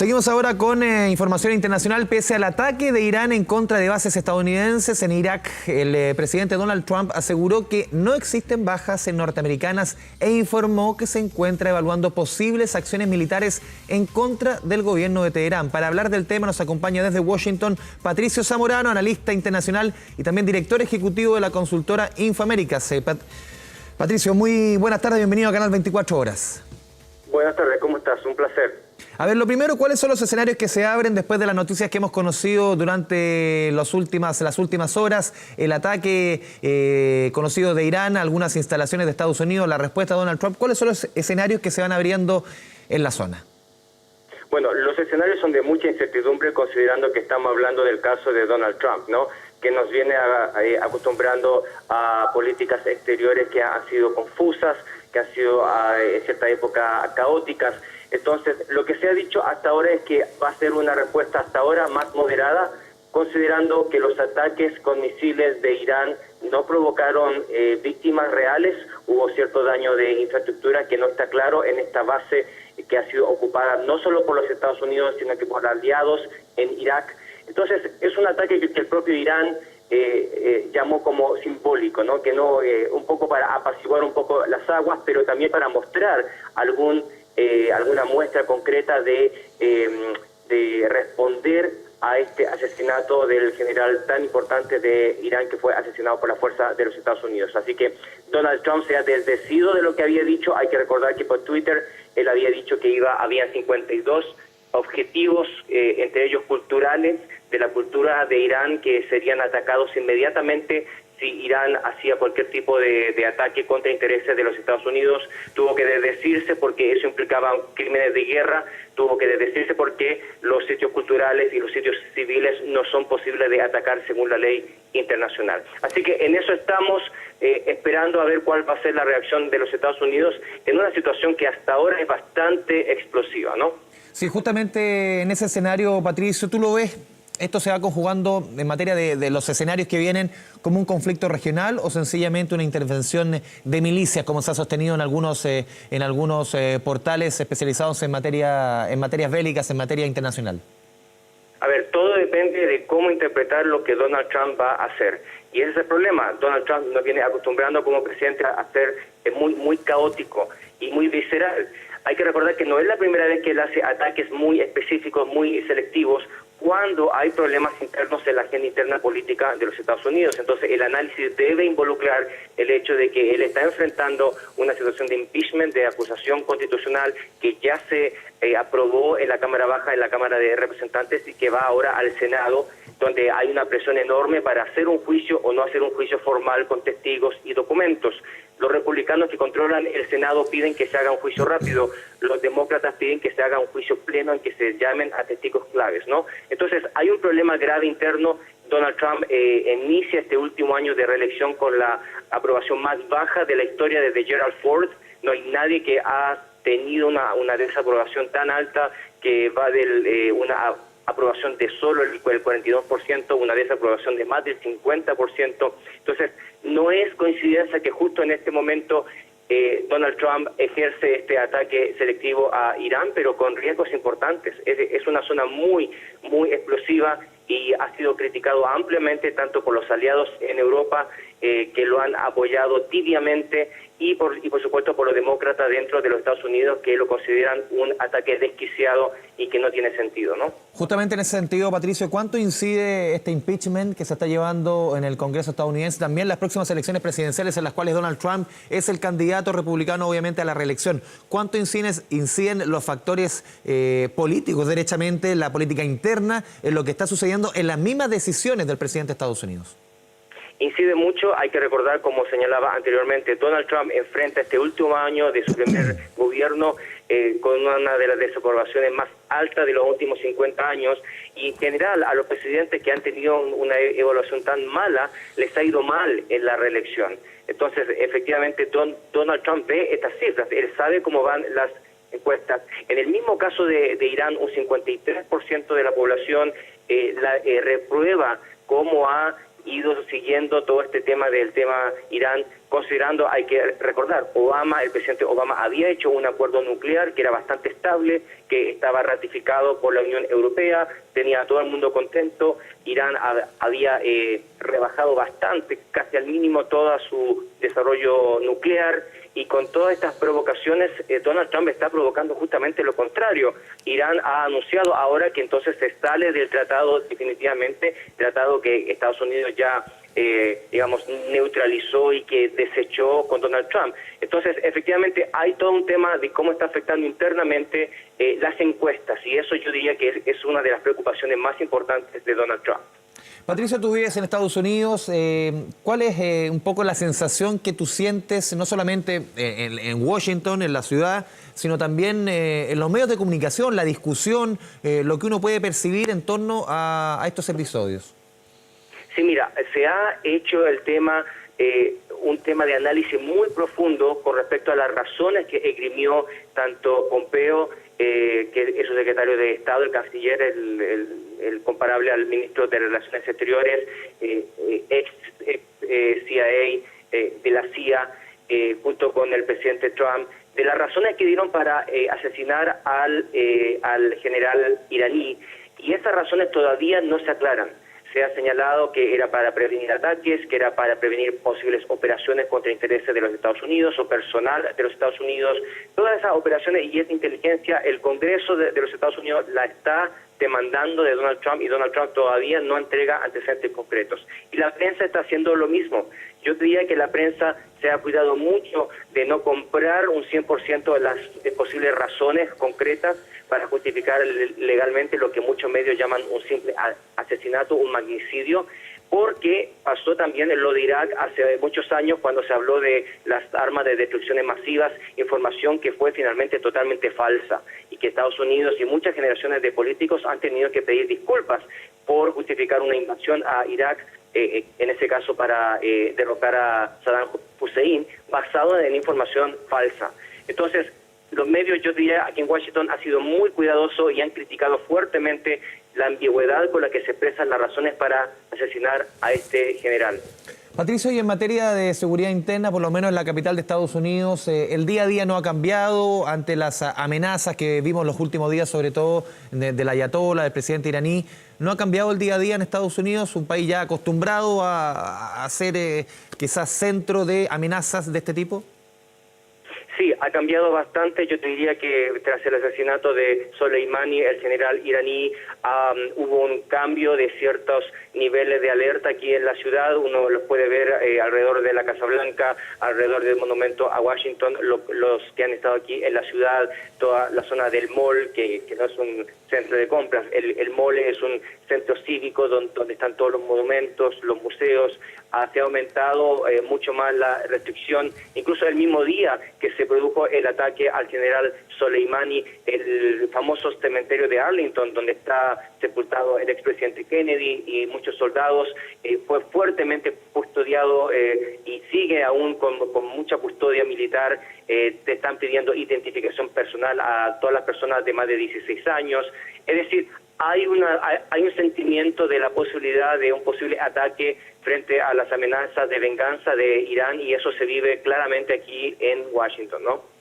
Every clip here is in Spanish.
Seguimos ahora con información internacional. Pese al ataque de Irán en contra de bases estadounidenses en Irak, el presidente Donald Trump aseguró que no existen bajas norteamericanas e informó que se encuentra evaluando posibles acciones militares en contra del gobierno de Teherán. Para hablar del tema nos acompaña desde Washington Patricio Zamorano, analista internacional y también director ejecutivo de la consultora Infoaméricas. Patricio, muy buenas tardes, bienvenido a Canal 24 Horas. Buenas tardes, ¿cómo estás? Un placer. A ver, lo primero, ¿cuáles son los escenarios que se abren después de las noticias que hemos conocido durante las últimas horas? El ataque conocido de Irán a algunas instalaciones de Estados Unidos, la respuesta de Donald Trump. ¿Cuáles son los escenarios que se van abriendo en la zona? Bueno, los escenarios son de mucha incertidumbre considerando que estamos hablando del caso de Donald Trump, ¿no? Que nos viene acostumbrando a políticas exteriores que han sido confusas, que han sido en cierta época caóticas. Entonces, lo que se ha dicho hasta ahora es que va a ser una respuesta hasta ahora más moderada, considerando que los ataques con misiles de Irán no provocaron víctimas reales. Hubo cierto daño de infraestructura que no está claro en esta base que ha sido ocupada no solo por los Estados Unidos, sino que por aliados en Irak. Entonces, es un ataque que el propio Irán llamó como simbólico, ¿no? Que no un poco para apaciguar un poco las aguas, pero también para mostrar alguna muestra concreta de responder a este asesinato del general tan importante de Irán que fue asesinado por la fuerza de los Estados Unidos. Así que Donald Trump se ha desdecido de lo que había dicho. Hay que recordar que por Twitter él había dicho que había 52 objetivos, entre ellos culturales, de la cultura de Irán, que serían atacados inmediatamente si Irán hacía cualquier tipo de ataque contra intereses de los Estados Unidos. Tuvo que desdecirse porque eso implicaba crímenes de guerra, tuvo que desdecirse porque los sitios culturales y los sitios civiles no son posibles de atacar según la ley internacional. Así que en eso estamos esperando a ver cuál va a ser la reacción de los Estados Unidos en una situación que hasta ahora es bastante explosiva, ¿no? Sí, justamente en ese escenario, Patricio, ¿tú lo ves? ¿Esto se va conjugando en materia de los escenarios que vienen como un conflicto regional o sencillamente una intervención de milicias, como se ha sostenido en algunos portales especializados en materias bélicas, en materia internacional? A ver, todo depende de cómo interpretar lo que Donald Trump va a hacer. Y ese es el problema. Donald Trump nos viene acostumbrando como presidente a ser muy caótico y muy visceral. Hay que recordar que no es la primera vez que él hace ataques muy específicos, muy selectivos, cuando hay problemas internos en la agenda interna política de los Estados Unidos. Entonces, el análisis debe involucrar el hecho de que él está enfrentando una situación de impeachment, de acusación constitucional, que ya se aprobó en la Cámara Baja, en la Cámara de Representantes, y que va ahora al Senado, donde hay una presión enorme para hacer un juicio o no hacer un juicio formal con testigos y documentos. Los republicanos que controlan el Senado piden que se haga un juicio rápido. Los demócratas piden que se haga un juicio pleno en que se llamen a testigos claves, ¿no? Entonces, hay un problema grave interno. Donald Trump inicia este último año de reelección con la aprobación más baja de la historia desde Gerald Ford. No hay nadie que ha tenido una desaprobación tan alta, que va de una aprobación de solo el 42%, una desaprobación de más del 50%. Entonces, no es coincidencia que justo en este momento Donald Trump ejerce este ataque selectivo a Irán, pero con riesgos importantes. Es una zona muy explosiva y ha sido criticado ampliamente tanto por los aliados en Europa, que lo han apoyado tibiamente, y por supuesto por los demócratas dentro de los Estados Unidos, que lo consideran un ataque desquiciado y que no tiene sentido, ¿no? Justamente en ese sentido, Patricio, ¿cuánto incide este impeachment que se está llevando en el Congreso estadounidense, también las próximas elecciones presidenciales en las cuales Donald Trump es el candidato republicano obviamente a la reelección? ¿Cuánto inciden los factores políticos, derechamente, la política interna, en lo que está sucediendo en las mismas decisiones del presidente de Estados Unidos? Incide mucho. Hay que recordar, como señalaba anteriormente, Donald Trump enfrenta este último año de su primer gobierno con una de las desaprobaciones más altas de los últimos 50 años, y en general a los presidentes que han tenido una evaluación tan mala les ha ido mal en la reelección. Entonces, efectivamente, Donald Trump ve estas cifras, él sabe cómo van las encuestas. En el mismo caso de Irán, un 53% de la población reprueba cómo ha ido siguiendo todo este tema del tema Irán considerando, hay que recordar, el presidente Obama había hecho un acuerdo nuclear que era bastante estable, que estaba ratificado por la Unión Europea, tenía a todo el mundo contento. Irán había rebajado bastante, casi al mínimo, todo su desarrollo nuclear, y con todas estas provocaciones Donald Trump está provocando justamente lo contrario. Irán ha anunciado ahora que entonces se sale del tratado definitivamente, tratado que Estados Unidos ya neutralizó y que desechó con Donald Trump. Entonces, efectivamente, hay todo un tema de cómo está afectando internamente las encuestas, y eso yo diría que es una de las preocupaciones más importantes de Donald Trump. Patricio, tú vives en Estados Unidos. ¿Cuál es un poco la sensación que tú sientes, no solamente en Washington, en la ciudad, sino también en los medios de comunicación, la discusión, lo que uno puede percibir en torno a estos episodios? Sí, mira, se ha hecho el tema, un tema de análisis muy profundo con respecto a las razones que esgrimió tanto Pompeo, que es su secretario de Estado, el canciller, el comparable al ministro de Relaciones Exteriores, ex CIA, de la CIA, junto con el presidente Trump, de las razones que dieron para asesinar al general iraní, y esas razones todavía no se aclaran. Se ha señalado que era para prevenir ataques, que era para prevenir posibles operaciones contra intereses de los Estados Unidos o personal de los Estados Unidos. Todas esas operaciones y esa inteligencia, el Congreso de los Estados Unidos la está demandando de Donald Trump, y Donald Trump todavía no entrega antecedentes concretos. Y la prensa está haciendo lo mismo. Yo diría que la prensa se ha cuidado mucho de no comprar un 100% de las posibles razones concretas para justificar legalmente lo que muchos medios llaman un simple asesinato, un magnicidio, porque pasó también en lo de Irak hace muchos años, cuando se habló de las armas de destrucciones masivas, información que fue finalmente totalmente falsa, y que Estados Unidos y muchas generaciones de políticos han tenido que pedir disculpas por justificar una invasión a Irak, en ese caso para derrocar a Saddam Hussein, basado en información falsa. Entonces, los medios, yo diría, aquí en Washington han sido muy cuidadosos y han criticado fuertemente la ambigüedad con la que se expresan las razones para asesinar a este general. Patricio, y en materia de seguridad interna, por lo menos en la capital de Estados Unidos, el día a día no ha cambiado ante las amenazas que vimos los últimos días, sobre todo del ayatolá, del presidente iraní. ¿No ha cambiado el día a día en Estados Unidos, un país ya acostumbrado a ser quizás centro de amenazas de este tipo? Sí, ha cambiado bastante. Yo te diría que tras el asesinato de Soleimani, el general iraní, hubo un cambio de ciertos niveles de alerta aquí en la ciudad. Uno los puede ver alrededor de la Casa Blanca, alrededor del monumento a Washington, los que han estado aquí en la ciudad, toda la zona del mall, que no es un centro de compras. El mall es un centro cívico donde están todos los monumentos, los museos. Se ha aumentado mucho más la restricción, incluso el mismo día que se produjo el ataque al general Soleimani, el famoso cementerio de Arlington, donde está sepultado el expresidente Kennedy y muchos soldados, fue fuertemente custodiado y sigue aún con mucha custodia militar. Te están pidiendo identificación personal a todas las personas de más de 16 años. Es decir, hay un sentimiento de la posibilidad de un posible ataque frente a las amenazas de venganza de Irán, y eso se vive claramente aquí en Washington, ¿no?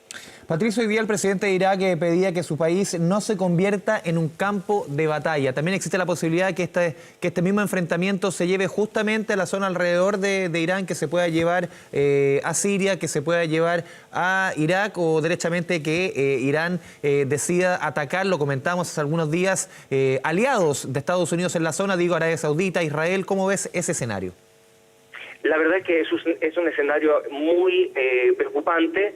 Patricio, hoy día el presidente de Irak pedía que su país no se convierta en un campo de batalla. También existe la posibilidad que este mismo enfrentamiento se lleve justamente a la zona alrededor de Irán, que se pueda llevar a Siria, que se pueda llevar a Irak, o derechamente que Irán decida atacar, lo comentábamos hace algunos días, aliados de Estados Unidos en la zona, digo Arabia Saudita, Israel. ¿Cómo ves ese escenario? La verdad es que es un escenario muy preocupante.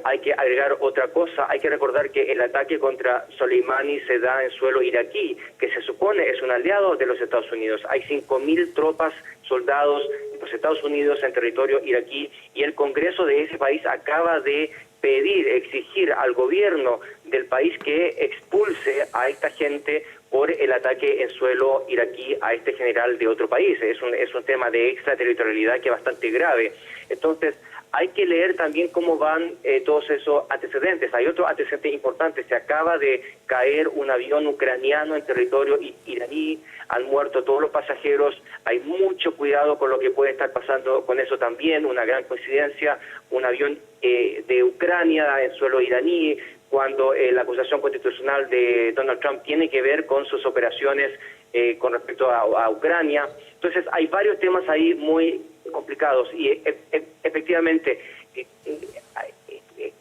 Hay que agregar otra cosa. Hay que recordar que el ataque contra Soleimani se da en suelo iraquí, que se supone es un aliado de los Estados Unidos. Hay 5.000 tropas, soldados de los Estados Unidos en territorio iraquí, y el Congreso de ese país acaba de exigir al gobierno del país que expulse a esta gente por el ataque en suelo iraquí a este general de otro país. Es un tema de extraterritorialidad que es bastante grave. Entonces, hay que leer también cómo van todos esos antecedentes. Hay otro antecedente importante. Se acaba de caer un avión ucraniano en territorio iraní, han muerto todos los pasajeros. Hay mucho cuidado con lo que puede estar pasando con eso también. Una gran coincidencia, un avión de Ucrania en suelo iraní, cuando la acusación constitucional de Donald Trump tiene que ver con sus operaciones con respecto a Ucrania. Entonces hay varios temas ahí muy complicados y efectivamente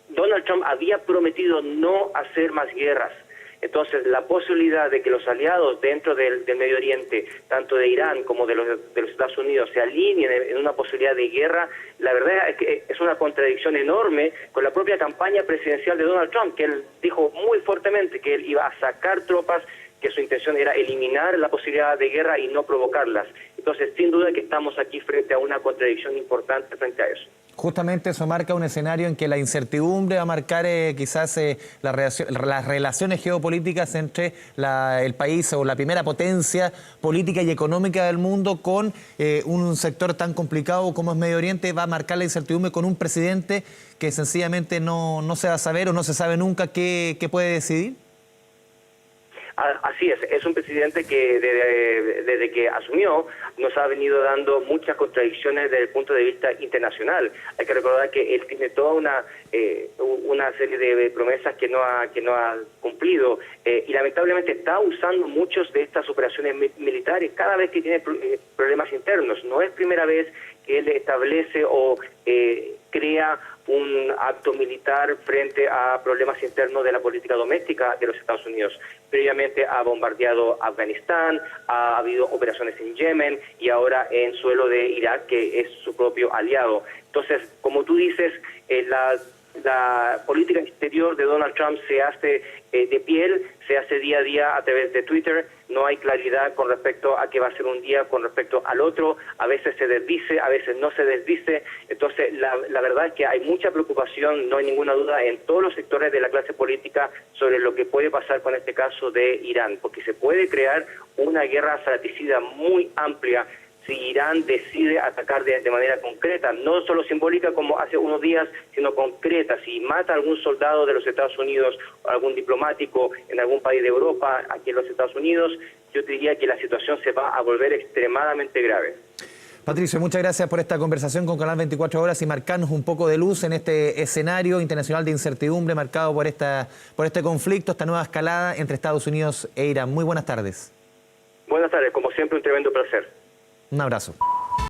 Donald Trump había prometido no hacer más guerras. Entonces la posibilidad de que los aliados dentro del Medio Oriente, tanto de Irán como de los Estados Unidos, se alineen en una posibilidad de guerra, la verdad es que es una contradicción enorme con la propia campaña presidencial de Donald Trump, que él dijo muy fuertemente que él iba a sacar tropas, que su intención era eliminar la posibilidad de guerra y no provocarlas. Entonces, sin duda que estamos aquí frente a una contradicción importante frente a eso. Justamente eso marca un escenario en que la incertidumbre va a marcar quizás las relaciones geopolíticas entre el país o la primera potencia política y económica del mundo con un sector tan complicado como es Medio Oriente. Va a marcar la incertidumbre con un presidente que sencillamente no se va a saber o no se sabe nunca qué puede decidir. Así es un presidente que desde que asumió nos ha venido dando muchas contradicciones desde el punto de vista internacional. Hay que recordar que él tiene toda una serie de promesas que no ha cumplido y lamentablemente está usando muchas de estas operaciones militares cada vez que tiene problemas internos. No es primera vez que él establece o crea un acto militar frente a problemas internos de la política doméstica de los Estados Unidos. Previamente ha bombardeado Afganistán, ha habido operaciones en Yemen y ahora en suelo de Irak, que es su propio aliado. Entonces, como tú dices, la política exterior de Donald Trump se hace de piel, se hace día a día a través de Twitter. No hay claridad con respecto a qué va a ser un día con respecto al otro. A veces se desdice, a veces no se desdice. Entonces, la verdad es que hay mucha preocupación, no hay ninguna duda, en todos los sectores de la clase política sobre lo que puede pasar con este caso de Irán, porque se puede crear una guerra fratricida muy amplia si Irán decide atacar de manera concreta, no solo simbólica como hace unos días, sino concreta. Si mata a algún soldado de los Estados Unidos o algún diplomático en algún país de Europa, aquí en los Estados Unidos, yo te diría que la situación se va a volver extremadamente grave. Patricio, muchas gracias por esta conversación con Canal 24 Horas y marcarnos un poco de luz en este escenario internacional de incertidumbre marcado por este conflicto, esta nueva escalada entre Estados Unidos e Irán. Muy buenas tardes. Buenas tardes, como siempre un tremendo placer. Un abrazo.